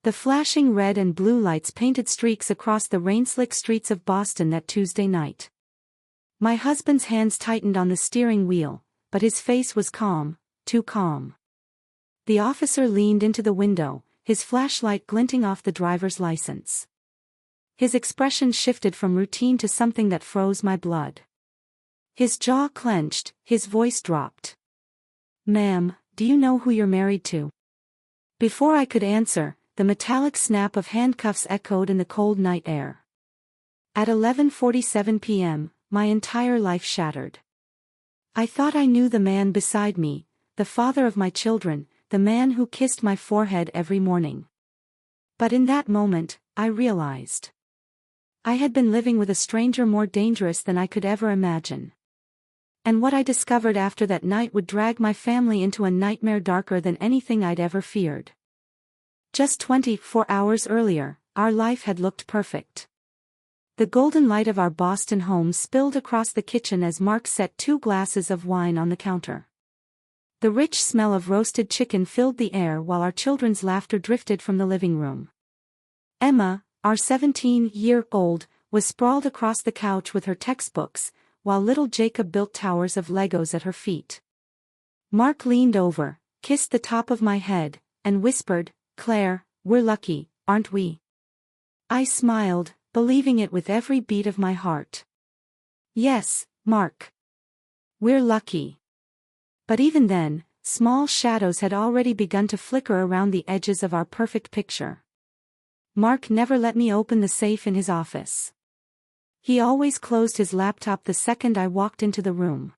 The flashing red and blue lights painted streaks across the rain-slick streets of Boston that Tuesday night. My husband's hands tightened on the steering wheel, but his face was calm, too calm. The officer leaned into the window, his flashlight glinting off the driver's license. His expression shifted from routine to something that froze my blood. His jaw clenched, his voice dropped. "Ma'am, do you know who you're married to?" Before I could answer, the metallic snap of handcuffs echoed in the cold night air. At 11:47 p.m., my entire life shattered. I thought I knew the man beside me, the father of my children, the man who kissed my forehead every morning. But in that moment, I realized I had been living with a stranger more dangerous than I could ever imagine. And what I discovered after that night would drag my family into a nightmare darker than anything I'd ever feared. Just 24 hours earlier, our life had looked perfect. The golden light of our Boston home spilled across the kitchen as Mark set 2 glasses of wine on the counter. The rich smell of roasted chicken filled the air while our children's laughter drifted from the living room. Emma, our 17-year-old, was sprawled across the couch with her textbooks, while little Jacob built towers of Legos at her feet. Mark leaned over, kissed the top of my head, and whispered, "Claire, we're lucky, aren't we?" I smiled, believing it with every beat of my heart. "Yes, Mark. We're lucky." But even then, small shadows had already begun to flicker around the edges of our perfect picture. Mark never let me open the safe in his office. He always closed his laptop the second I walked into the room.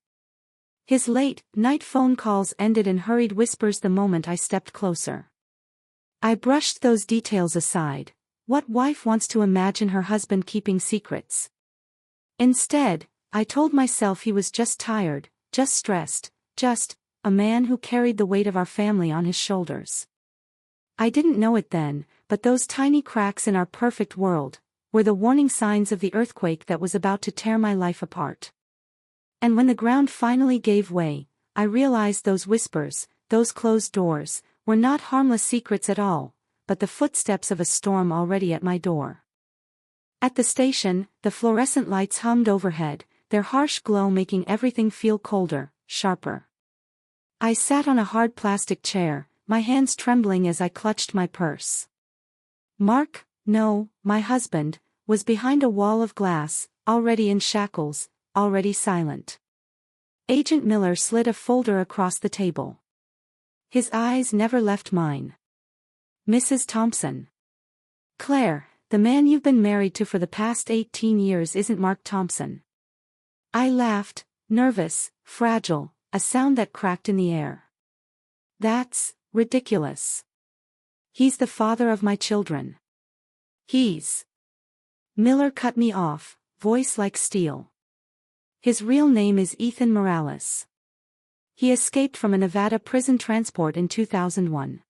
His late-night phone calls ended in hurried whispers the moment I stepped closer. I brushed those details aside. What wife wants to imagine her husband keeping secrets? Instead, I told myself he was just tired, just stressed, just a man who carried the weight of our family on his shoulders. I didn't know it then, but those tiny cracks in our perfect world were the warning signs of the earthquake that was about to tear my life apart. And when the ground finally gave way, I realized those whispers, those closed doors, were not harmless secrets at all, but the footsteps of a storm already at my door. At the station, the fluorescent lights hummed overhead, their harsh glow making everything feel colder, sharper. I sat on a hard plastic chair, my hands trembling as I clutched my purse. Mark, no, my husband, was behind a wall of glass, already in shackles, already silent. Agent Miller slid a folder across the table. His eyes never left mine. "Mrs. Thompson." "Claire, the man you've been married to for the past 18 years isn't Mark Thompson." I laughed, nervous, fragile, a sound that cracked in the air. "That's ridiculous. He's the father of my children. He's..." Miller cut me off, voice like steel. "His real name is Ethan Morales. He escaped from a Nevada prison transport in 2001.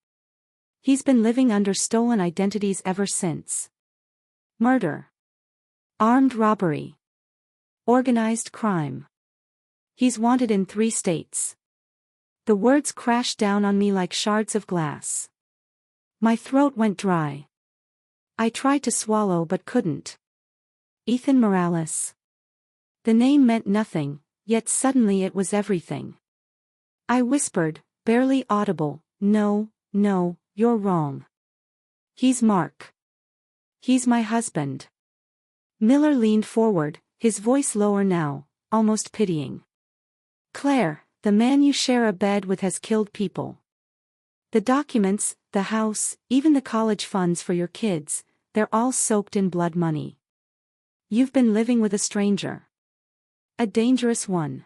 He's been living under stolen identities ever since. Murder. Armed robbery. Organized crime. He's wanted in 3 states." The words crashed down on me like shards of glass. My throat went dry. I tried to swallow but couldn't. Ethan Morales. The name meant nothing, yet suddenly it was everything. I whispered, barely audible, "No, no, you're wrong. He's Mark. He's my husband." Miller leaned forward, his voice lower now, almost pitying. "Claire, the man you share a bed with has killed people. The documents, the house, even the college funds for your kids, they're all soaked in blood money. You've been living with a stranger. A dangerous one."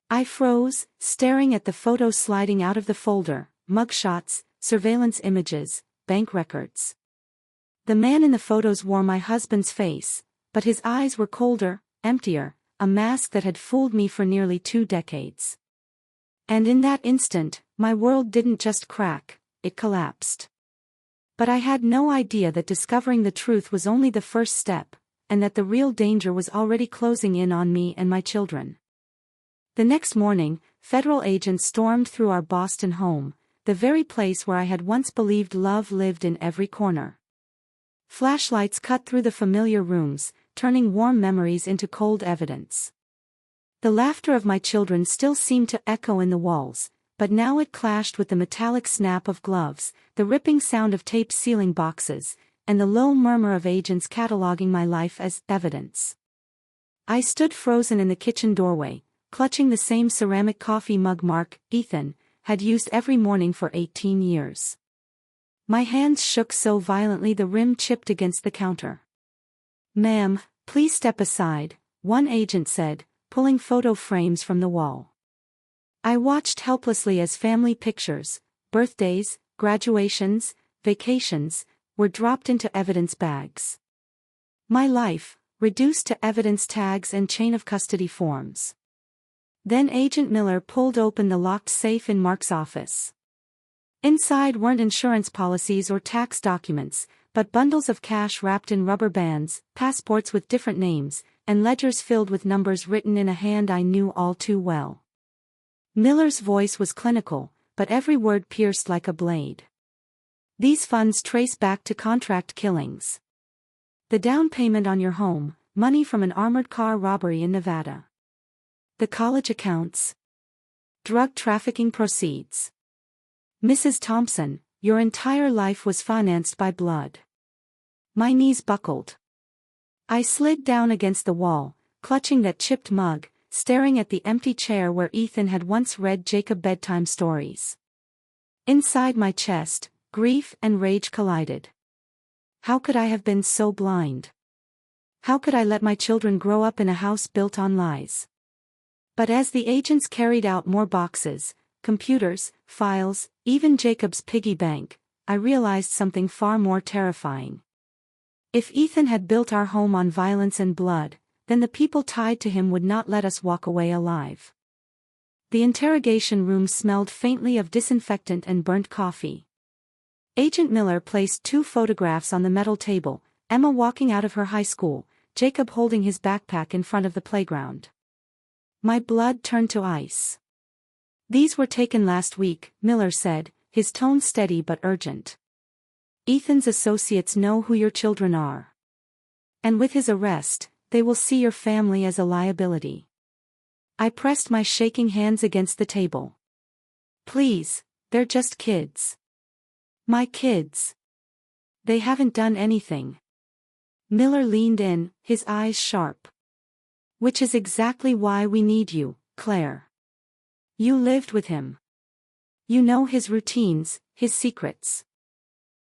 I froze, staring at the photos sliding out of the folder, mugshots, surveillance images, bank records. The man in the photos wore my husband's face, but his eyes were colder, emptier, a mask that had fooled me for nearly 2 decades. And in that instant, my world didn't just crack, it collapsed. But I had no idea that discovering the truth was only the first step, and that the real danger was already closing in on me and my children. The next morning, federal agents stormed through our Boston home, the very place where I had once believed love lived in every corner. Flashlights cut through the familiar rooms, turning warm memories into cold evidence. The laughter of my children still seemed to echo in the walls, but now it clashed with the metallic snap of gloves, the ripping sound of tape sealing boxes, and the low murmur of agents cataloging my life as evidence. I stood frozen in the kitchen doorway, clutching the same ceramic coffee mug Mark, Ethan, had used every morning for 18 years. My hands shook so violently the rim chipped against the counter. "Ma'am, please step aside," one agent said, pulling photo frames from the wall. I watched helplessly as family pictures, birthdays, graduations, vacations, were dropped into evidence bags. My life, reduced to evidence tags and chain of custody forms. Then Agent Miller pulled open the locked safe in Mark's office. Inside weren't insurance policies or tax documents, but bundles of cash wrapped in rubber bands, passports with different names, and ledgers filled with numbers written in a hand I knew all too well. Miller's voice was clinical, but every word pierced like a blade. "These funds trace back to contract killings. The down payment on your home, money from an armored car robbery in Nevada. The college accounts. Drug trafficking proceeds. Mrs. Thompson, your entire life was financed by blood." My knees buckled. I slid down against the wall, clutching that chipped mug, staring at the empty chair where Ethan had once read Jacob bedtime stories. Inside my chest, grief and rage collided. How could I have been so blind? How could I let my children grow up in a house built on lies? But as the agents carried out more boxes, computers, files, even Jacob's piggy bank, I realized something far more terrifying. If Ethan had built our home on violence and blood, then the people tied to him would not let us walk away alive. The interrogation room smelled faintly of disinfectant and burnt coffee. Agent Miller placed 2 photographs on the metal table, Emma walking out of her high school, Jacob holding his backpack in front of the playground. My blood turned to ice. "These were taken last week," Miller said, his tone steady but urgent. "Ethan's associates know who your children are. And with his arrest, they will see your family as a liability." I pressed my shaking hands against the table. "Please, they're just kids. My kids. They haven't done anything." Miller leaned in, his eyes sharp. "Which is exactly why we need you, Claire. You lived with him. You know his routines, his secrets.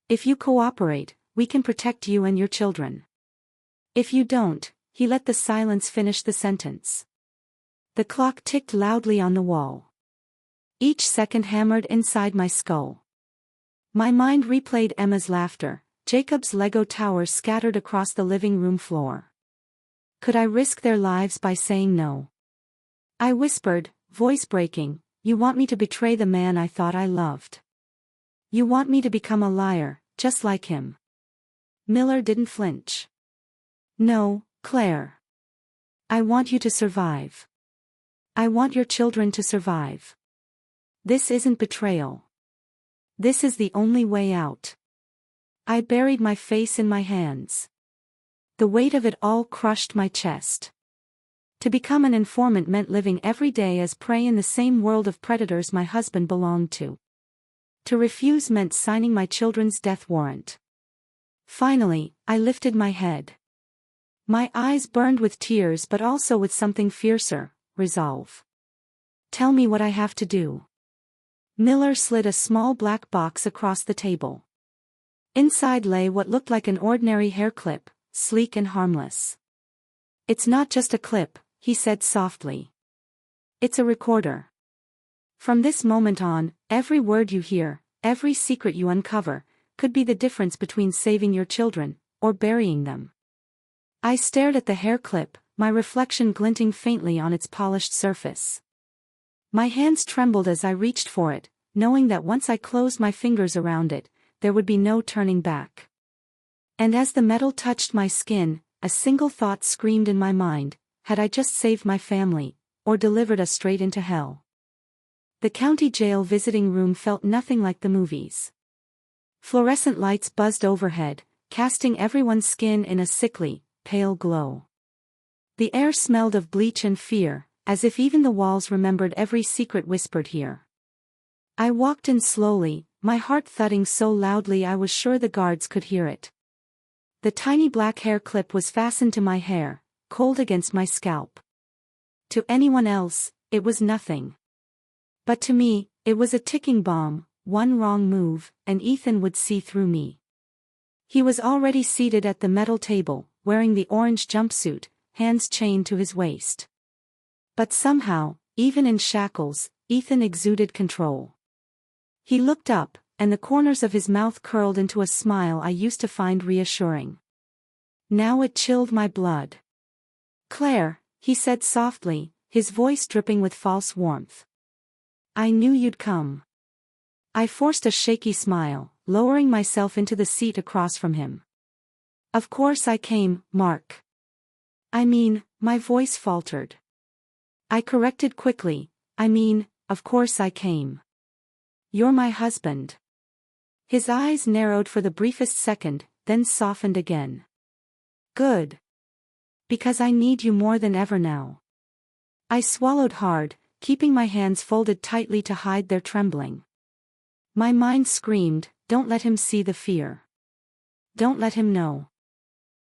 If you cooperate, we can protect you and your children. If you don't," he let the silence finish the sentence. The clock ticked loudly on the wall. Each second hammered inside my skull. My mind replayed Emma's laughter, Jacob's Lego towers scattered across the living room floor. Could I risk their lives by saying no? I whispered, voice breaking, "You want me to betray the man I thought I loved. You want me to become a liar, just like him." Miller didn't flinch. "No, Claire. I want you to survive. I want your children to survive. This isn't betrayal. This is the only way out." I buried my face in my hands. The weight of it all crushed my chest. To become an informant meant living every day as prey in the same world of predators my husband belonged to. To refuse meant signing my children's death warrant. Finally, I lifted my head. My eyes burned with tears but also with something fiercer, resolve. "Tell me what I have to do." Miller slid a small black box across the table. Inside lay what looked like an ordinary hair clip, sleek and harmless. "It's not just a clip," he said softly. "It's a recorder. From this moment on, every word you hear, every secret you uncover, could be the difference between saving your children, or burying them." I stared at the hair clip, my reflection glinting faintly on its polished surface. My hands trembled as I reached for it, knowing that once I closed my fingers around it, there would be no turning back. And as the metal touched my skin, a single thought screamed in my mind: had I just saved my family, or delivered us straight into hell? The county jail visiting room felt nothing like the movies. Fluorescent lights buzzed overhead, casting everyone's skin in a sickly, pale glow. The air smelled of bleach and fear, as if even the walls remembered every secret whispered here. I walked in slowly, my heart thudding so loudly I was sure the guards could hear it. The tiny black hair clip was fastened to my hair, cold against my scalp. To anyone else, it was nothing. But to me, it was a ticking bomb. One wrong move, and Ethan would see through me. He was already seated at the metal table, wearing the orange jumpsuit, hands chained to his waist. But somehow, even in shackles, Ethan exuded control. He looked up, and the corners of his mouth curled into a smile I used to find reassuring. Now it chilled my blood. "Claire," he said softly, his voice dripping with false warmth. "I knew you'd come." I forced a shaky smile, lowering myself into the seat across from him. "Of course I came, Mark. I mean," my voice faltered. I corrected quickly, "Of course I came. You're my husband." His eyes narrowed for the briefest second, then softened again. "Good. Because I need you more than ever now." I swallowed hard, keeping my hands folded tightly to hide their trembling. My mind screamed, "Don't let him see the fear. Don't let him know."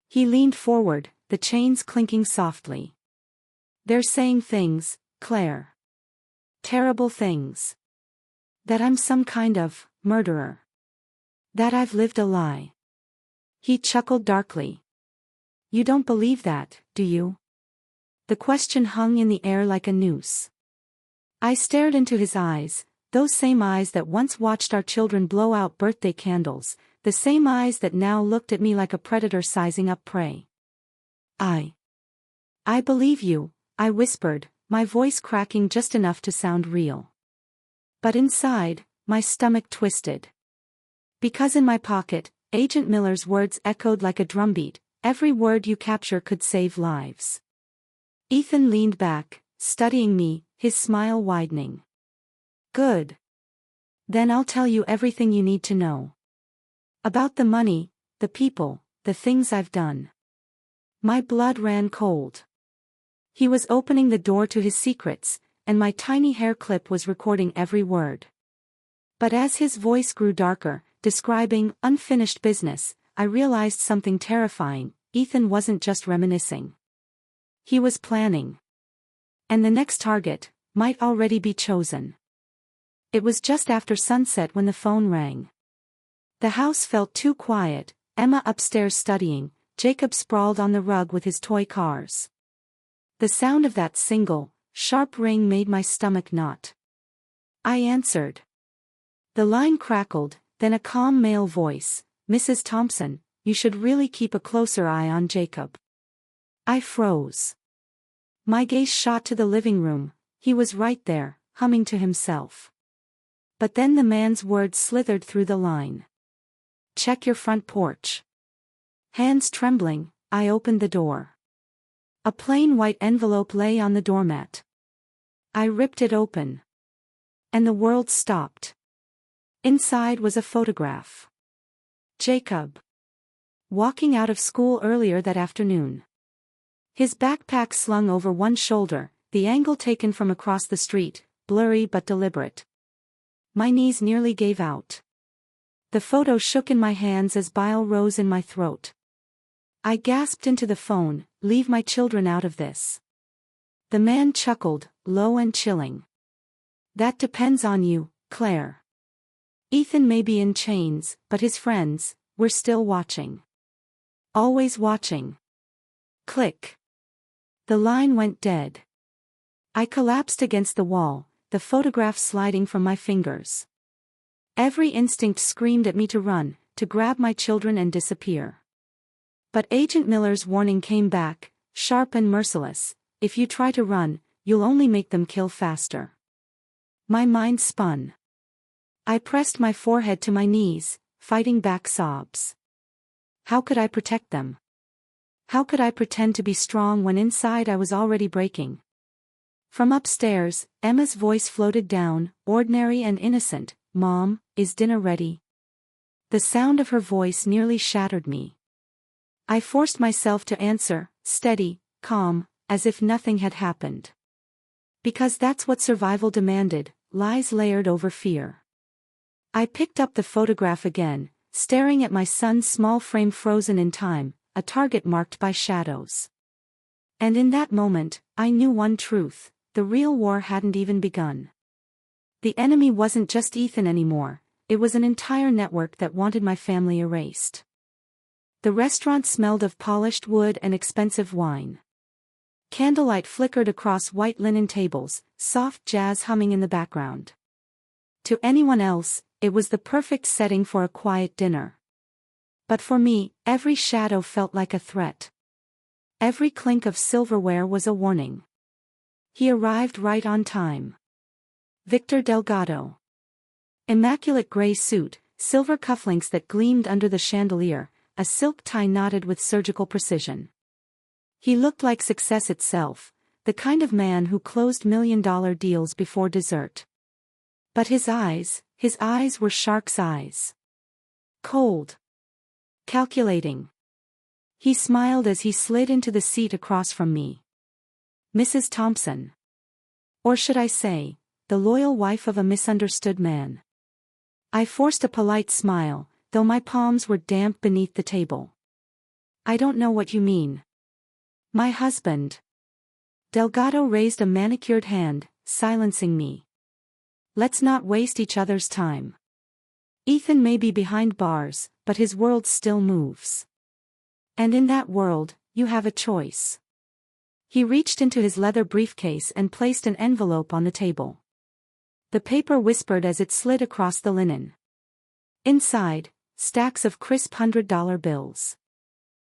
He leaned forward, the chains clinking softly. "They're saying things, Claire. Terrible things. That I'm some kind of murderer. That I've lived a lie." He chuckled darkly. "You don't believe that, do you?" The question hung in the air like a noose. I stared into his eyes, those same eyes that once watched our children blow out birthday candles, the same eyes that now looked at me like a predator sizing up prey. I believe you," I whispered, my voice cracking just enough to sound real. But inside, my stomach twisted. Because in my pocket, Agent Miller's words echoed like a drumbeat, "Every word you capture could save lives." Ethan leaned back, studying me, his smile widening. "Good. Then I'll tell you everything you need to know. About the money, the people, the things I've done." My blood ran cold. He was opening the door to his secrets, and my tiny hair clip was recording every word. But as his voice grew darker, describing unfinished business, I realized something terrifying. Ethan wasn't just reminiscing. He was planning. And the next target might already be chosen. It was just after sunset when the phone rang. The house felt too quiet, Emma upstairs studying, Jacob sprawled on the rug with his toy cars. The sound of that single, sharp ring made my stomach knot. I answered. The line crackled, then a calm male voice, "Mrs. Thompson, you should really keep a closer eye on Jacob." I froze. My gaze shot to the living room. He was right there, humming to himself. But then the man's words slithered through the line. "Check your front porch." Hands trembling, I opened the door. A plain white envelope lay on the doormat. I ripped it open. And the world stopped. Inside was a photograph. Jacob. Walking out of school earlier that afternoon. His backpack slung over one shoulder, the angle taken from across the street, blurry but deliberate. My knees nearly gave out. The photo shook in my hands as bile rose in my throat. I gasped into the phone, "Leave my children out of this." The man chuckled, low and chilling. "That depends on you, Claire. Ethan may be in chains, but his friends, we're still watching. Always watching." Click. The line went dead. I collapsed against the wall, the photograph sliding from my fingers. Every instinct screamed at me to run, to grab my children and disappear. But Agent Miller's warning came back, sharp and merciless. "If you try to run, you'll only make them kill faster." My mind spun. I pressed my forehead to my knees, fighting back sobs. How could I protect them? How could I pretend to be strong when inside I was already breaking? From upstairs, Emma's voice floated down, ordinary and innocent. "Mom, is dinner ready?" The sound of her voice nearly shattered me. I forced myself to answer, steady, calm, as if nothing had happened. Because that's what survival demanded, lies layered over fear. I picked up the photograph again, staring at my son's small frame frozen in time, a target marked by shadows. And in that moment, I knew one truth: the real war hadn't even begun. The enemy wasn't just Ethan anymore, it was an entire network that wanted my family erased. The restaurant smelled of polished wood and expensive wine. Candlelight flickered across white linen tables, soft jazz humming in the background. To anyone else, it was the perfect setting for a quiet dinner. But for me, every shadow felt like a threat. Every clink of silverware was a warning. He arrived right on time. Victor Delgado. Immaculate gray suit, silver cufflinks that gleamed under the chandelier, a silk tie knotted with surgical precision. He looked like success itself, the kind of man who closed million-dollar deals before dessert. But his eyes were shark's eyes. Cold. Calculating. He smiled as he slid into the seat across from me. "Mrs. Thompson." Or should I say, the loyal wife of a misunderstood man. I forced a polite smile, though my palms were damp beneath the table. "I don't know what you mean." "My husband." Delgado raised a manicured hand, silencing me. "Let's not waste each other's time. Ethan may be behind bars, but his world still moves. And in that world, you have a choice." He reached into his leather briefcase and placed an envelope on the table. The paper whispered as it slid across the linen. Inside, stacks of crisp $100 bills.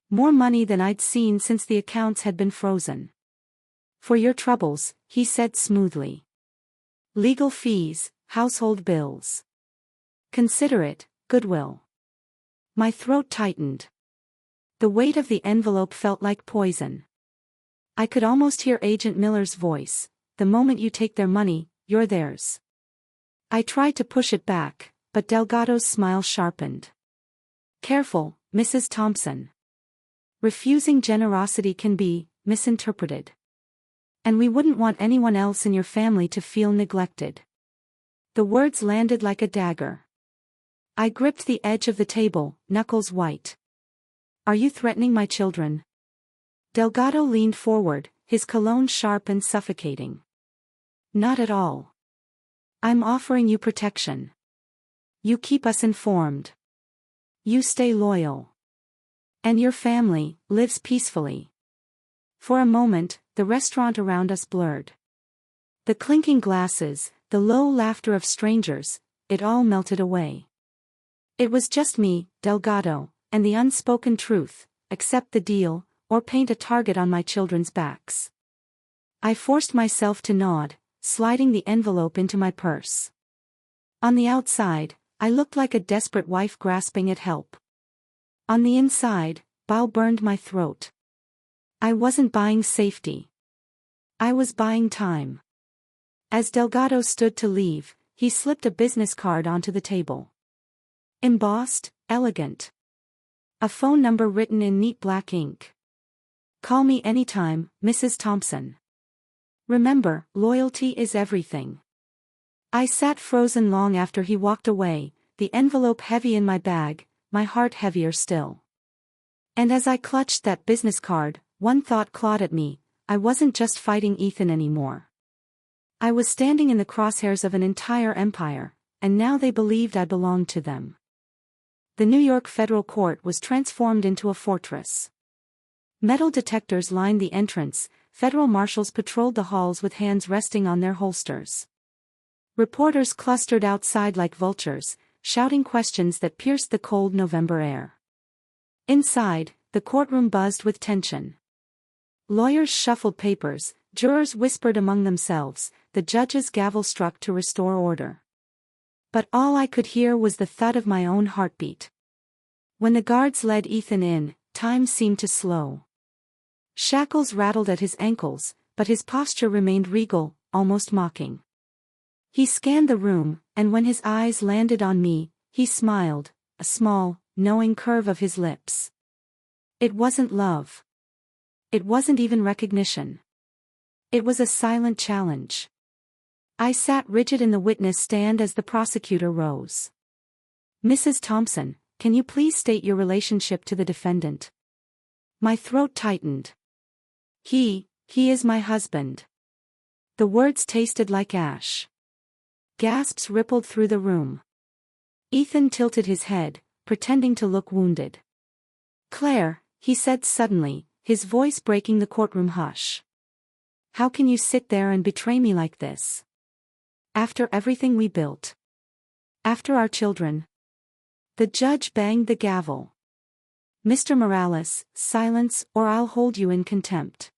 More money than I'd seen since the accounts had been frozen. "For your troubles," he said smoothly. "Legal fees, household bills. Consider it goodwill." My throat tightened. The weight of the envelope felt like poison. I could almost hear Agent Miller's voice: "The moment you take their money, you're theirs." I tried to push it back, but Delgado's smile sharpened. "Careful, Mrs. Thompson. Refusing generosity can be misinterpreted. And we wouldn't want anyone else in your family to feel neglected." The words landed like a dagger. I gripped the edge of the table, knuckles white. "Are you threatening my children?" Delgado leaned forward, his cologne sharp and suffocating. "Not at all. I'm offering you protection. You keep us informed. You stay loyal. And your family lives peacefully." For a moment, the restaurant around us blurred. The clinking glasses, the low laughter of strangers, it all melted away. It was just me, Delgado, and the unspoken truth: accept the deal, or paint a target on my children's backs. I forced myself to nod, sliding the envelope into my purse. On the outside, I looked like a desperate wife grasping at help. On the inside, bile burned my throat. I wasn't buying safety. I was buying time. As Delgado stood to leave, he slipped a business card onto the table. Embossed, elegant. A phone number written in neat black ink. "Call me anytime, Mrs. Thompson. Remember, loyalty is everything." I sat frozen long after he walked away, the envelope heavy in my bag, my heart heavier still. And as I clutched that business card, one thought clawed at me: I wasn't just fighting Ethan anymore. I was standing in the crosshairs of an entire empire, and now they believed I belonged to them. The New York federal court was transformed into a fortress. Metal detectors lined the entrance, federal marshals patrolled the halls with hands resting on their holsters. Reporters clustered outside like vultures, shouting questions that pierced the cold November air. Inside, the courtroom buzzed with tension. Lawyers shuffled papers, jurors whispered among themselves, the judge's gavel struck to restore order. But all I could hear was the thud of my own heartbeat. When the guards led Ethan in, time seemed to slow. Shackles rattled at his ankles, but his posture remained regal, almost mocking. He scanned the room, and when his eyes landed on me, he smiled, a small, knowing curve of his lips. It wasn't love. It wasn't even recognition. It was a silent challenge. I sat rigid in the witness stand as the prosecutor rose. "Mrs. Thompson, can you please state your relationship to the defendant?" My throat tightened. He is my husband." The words tasted like ash. Gasps rippled through the room. Ethan tilted his head, pretending to look wounded. "Claire," he said suddenly, his voice breaking the courtroom hush. "How can you sit there and betray me like this? After everything we built. After our children." The judge banged the gavel. "Mr. Morales, silence or I'll hold you in contempt."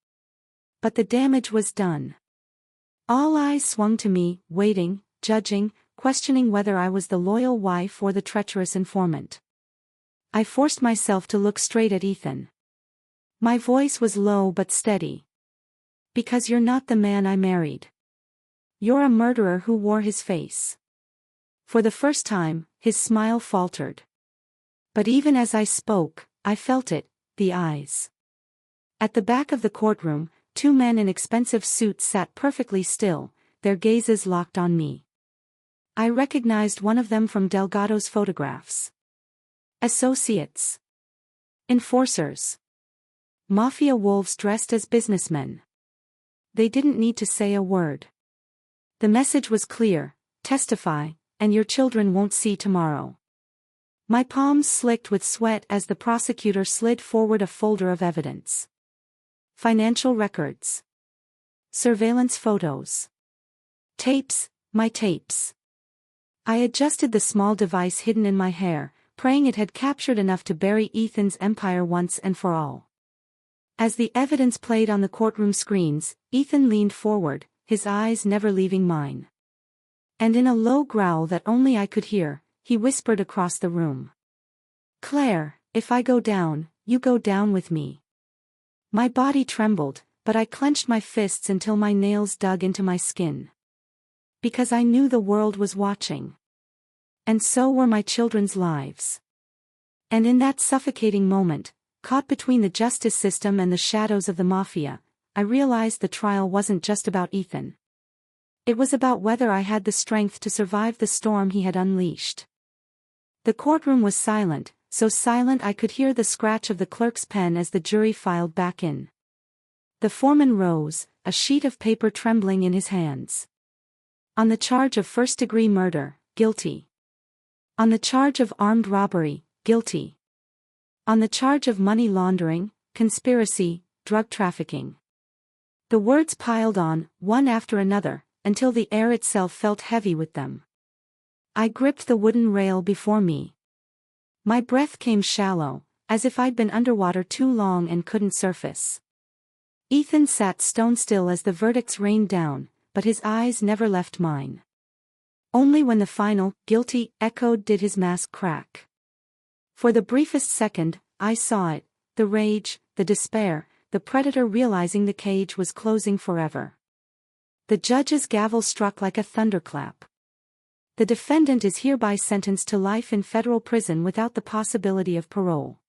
But the damage was done. All eyes swung to me, waiting, judging, questioning whether I was the loyal wife or the treacherous informant. I forced myself to look straight at Ethan. My voice was low but steady. "Because you're not the man I married. You're a murderer who wore his face." For the first time, his smile faltered. But even as I spoke, I felt it, the eyes. At the back of the courtroom, two men in expensive suits sat perfectly still, their gazes locked on me. I recognized one of them from Delgado's photographs. Associates. Enforcers. Mafia wolves dressed as businessmen. They didn't need to say a word. The message was clear: testify, and your children won't see tomorrow. My palms slicked with sweat as the prosecutor slid forward a folder of evidence. Financial records. Surveillance photos. Tapes, my tapes. I adjusted the small device hidden in my hair, praying it had captured enough to bury Ethan's empire once and for all. As the evidence played on the courtroom screens, Ethan leaned forward, his eyes never leaving mine. And in a low growl that only I could hear, he whispered across the room. "Claire, if I go down, you go down with me." My body trembled, but I clenched my fists until my nails dug into my skin. Because I knew the world was watching. And so were my children's lives. And in that suffocating moment, caught between the justice system and the shadows of the mafia, I realized the trial wasn't just about Ethan. It was about whether I had the strength to survive the storm he had unleashed. The courtroom was silent, so silent I could hear the scratch of the clerk's pen as the jury filed back in. The foreman rose, a sheet of paper trembling in his hands. "On the charge of first-degree murder, guilty. On the charge of armed robbery, guilty. On the charge of money laundering, conspiracy, drug trafficking." The words piled on, one after another, until the air itself felt heavy with them. I gripped the wooden rail before me. My breath came shallow, as if I'd been underwater too long and couldn't surface. Ethan sat stone still as the verdicts rained down, but his eyes never left mine. Only when the final, "guilty," echoed did his mask crack. For the briefest second, I saw it, the rage, the despair, the predator realizing the cage was closing forever. The judge's gavel struck like a thunderclap. "The defendant is hereby sentenced to life in federal prison without the possibility of parole."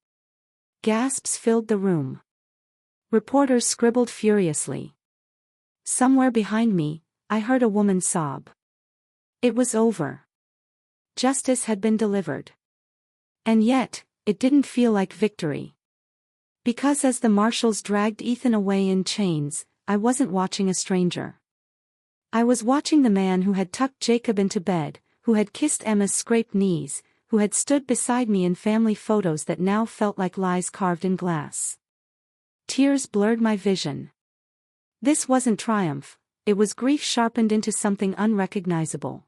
Gasps filled the room. Reporters scribbled furiously. Somewhere behind me, I heard a woman sob. It was over. Justice had been delivered. And yet, it didn't feel like victory. Because as the marshals dragged Ethan away in chains, I wasn't watching a stranger. I was watching the man who had tucked Jacob into bed, who had kissed Emma's scraped knees, who had stood beside me in family photos that now felt like lies carved in glass. Tears blurred my vision. This wasn't triumph, it was grief sharpened into something unrecognizable.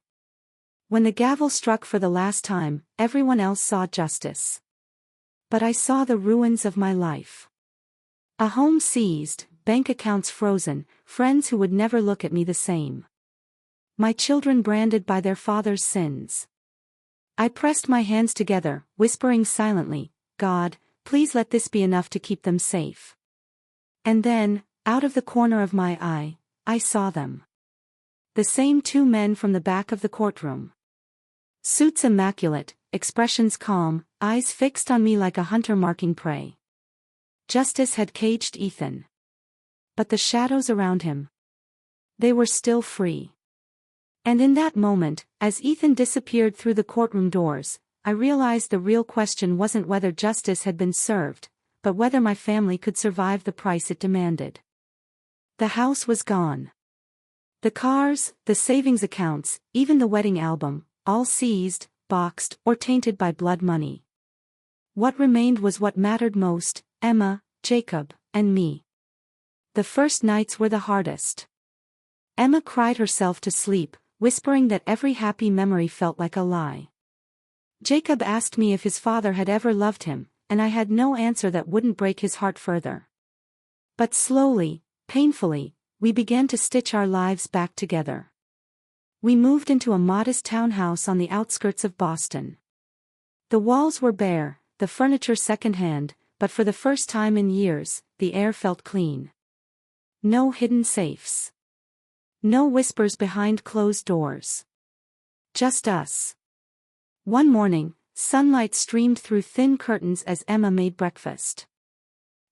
When the gavel struck for the last time, everyone else saw justice. But I saw the ruins of my life. A home seized, bank accounts frozen, friends who would never look at me the same. My children branded by their father's sins. I pressed my hands together, whispering silently, "God, please let this be enough to keep them safe." And then, Out of the corner of my eye, I saw them. The same two men from the back of the courtroom. Suits immaculate, expressions calm, eyes fixed on me like a hunter marking prey. Justice had caged Ethan. But the shadows around him. They were still free. And in that moment, as Ethan disappeared through the courtroom doors, I realized the real question wasn't whether justice had been served, but whether my family could survive the price it demanded. The house was gone. The cars, the savings accounts, even the wedding album, all seized, boxed, or tainted by blood money. What remained was what mattered most: Emma, Jacob, and me. The first nights were the hardest. Emma cried herself to sleep, whispering that every happy memory felt like a lie. Jacob asked me if his father had ever loved him, and I had no answer that wouldn't break his heart further. But slowly, painfully, we began to stitch our lives back together. We moved into a modest townhouse on the outskirts of Boston. The walls were bare, the furniture secondhand, but for the first time in years, the air felt clean. No hidden safes. No whispers behind closed doors. Just us. One morning, sunlight streamed through thin curtains as Emma made breakfast.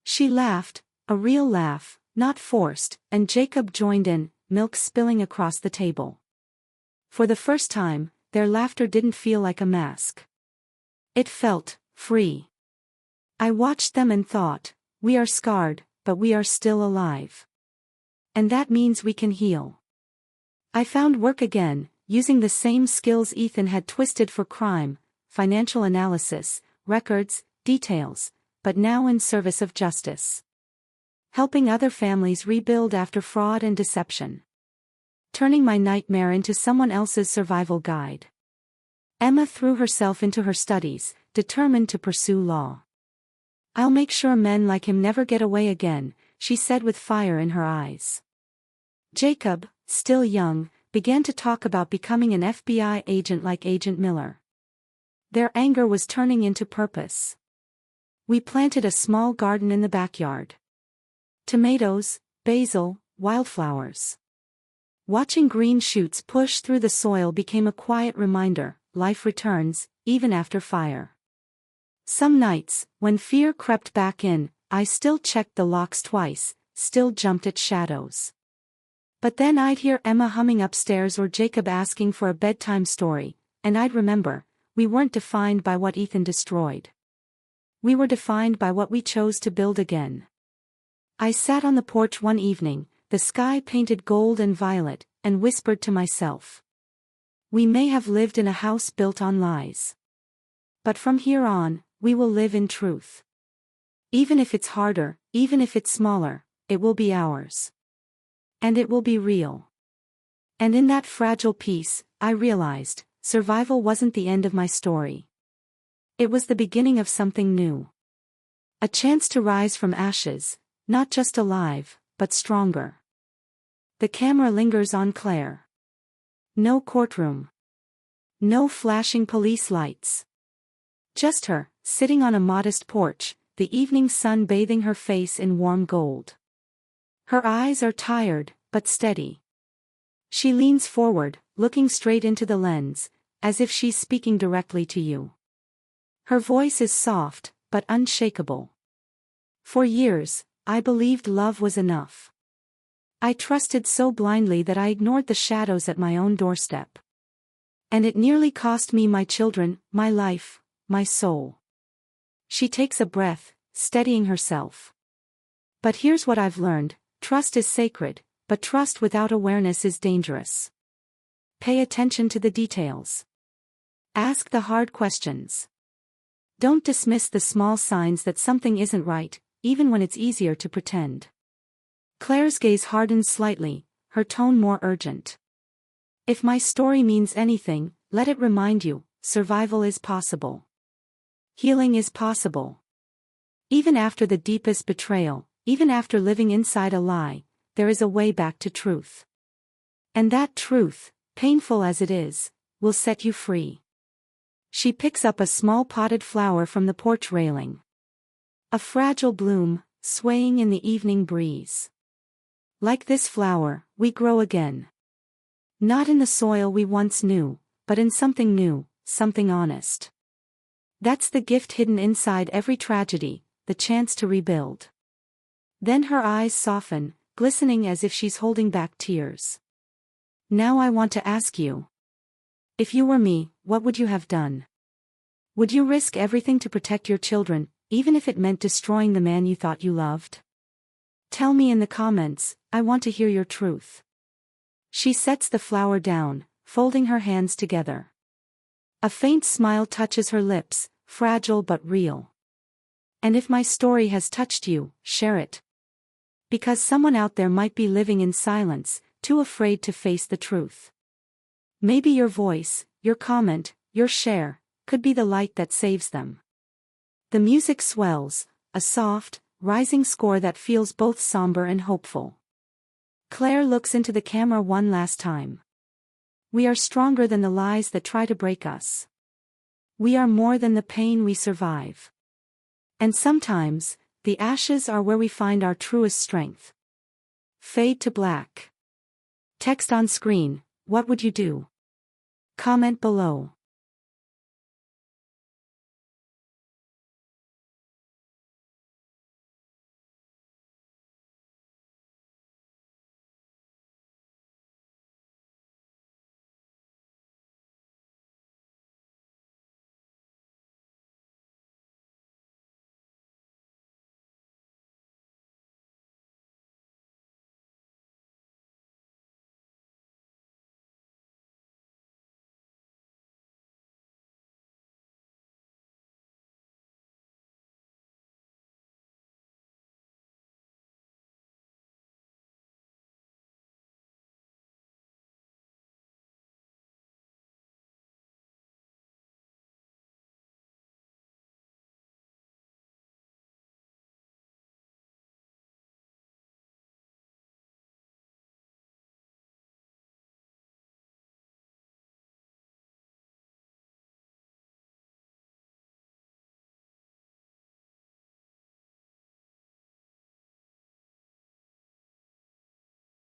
She laughed, a real laugh, not forced, and Jacob joined in, milk spilling across the table. For the first time, their laughter didn't feel like a mask. It felt free. I watched them and thought, we are scarred, but we are still alive. And that means we can heal. I found work again, using the same skills Ethan had twisted for crime: financial analysis, records, details, but now in service of justice. Helping other families rebuild after fraud and deception. Turning my nightmare into someone else's survival guide. Emma threw herself into her studies, determined to pursue law. "I'll make sure men like him never get away again," she said with fire in her eyes. Jacob, still young, began to talk about becoming an FBI agent like Agent Miller. Their anger was turning into purpose. We planted a small garden in the backyard. Tomatoes, basil, wildflowers. Watching green shoots push through the soil became a quiet reminder: life returns, even after fire. Some nights, when fear crept back in, I still checked the locks twice, still jumped at shadows. But then I'd hear Emma humming upstairs or Jacob asking for a bedtime story, and I'd remember, we weren't defined by what Ethan destroyed. We were defined by what we chose to build again. I sat on the porch one evening, the sky painted gold and violet, and whispered to myself. We may have lived in a house built on lies. But from here on, we will live in truth. Even if it's harder, even if it's smaller, it will be ours. And it will be real. And in that fragile piece, I realized, survival wasn't the end of my story. It was the beginning of something new. A chance to rise from ashes, not just alive, but stronger. The camera lingers on Claire. No courtroom. No flashing police lights. Just her, sitting on a modest porch, the evening sun bathing her face in warm gold. Her eyes are tired, but steady. She leans forward, looking straight into the lens, as if she's speaking directly to you. Her voice is soft, but unshakable. For years, I believed love was enough. I trusted so blindly that I ignored the shadows at my own doorstep. And it nearly cost me my children, my life, my soul. She takes a breath, steadying herself. But here's what I've learned: trust is sacred, but trust without awareness is dangerous. Pay attention to the details. Ask the hard questions. Don't dismiss the small signs that something isn't right, even when it's easier to pretend. Claire's gaze hardened slightly, her tone more urgent. If my story means anything, let it remind you, survival is possible. Healing is possible. Even after the deepest betrayal, even after living inside a lie, there is a way back to truth. And that truth, painful as it is, will set you free. She picks up a small potted flower from the porch railing. A fragile bloom, swaying in the evening breeze. Like this flower, we grow again. Not in the soil we once knew, but in something new, something honest. That's the gift hidden inside every tragedy, the chance to rebuild. Then her eyes soften, glistening as if she's holding back tears. Now I want to ask you. If you were me, what would you have done? Would you risk everything to protect your children, even if it meant destroying the man you thought you loved? Tell me in the comments, I want to hear your truth. She sets the flower down, folding her hands together. A faint smile touches her lips, fragile but real. And if my story has touched you, share it. Because someone out there might be living in silence, too afraid to face the truth. Maybe your voice, your comment, your share, could be the light that saves them. The music swells, a soft, rising score that feels both somber and hopeful. Claire looks into the camera one last time. We are stronger than the lies that try to break us. We are more than the pain we survive. And sometimes, the ashes are where we find our truest strength. Fade to black. Text on screen, what would you do? Comment below.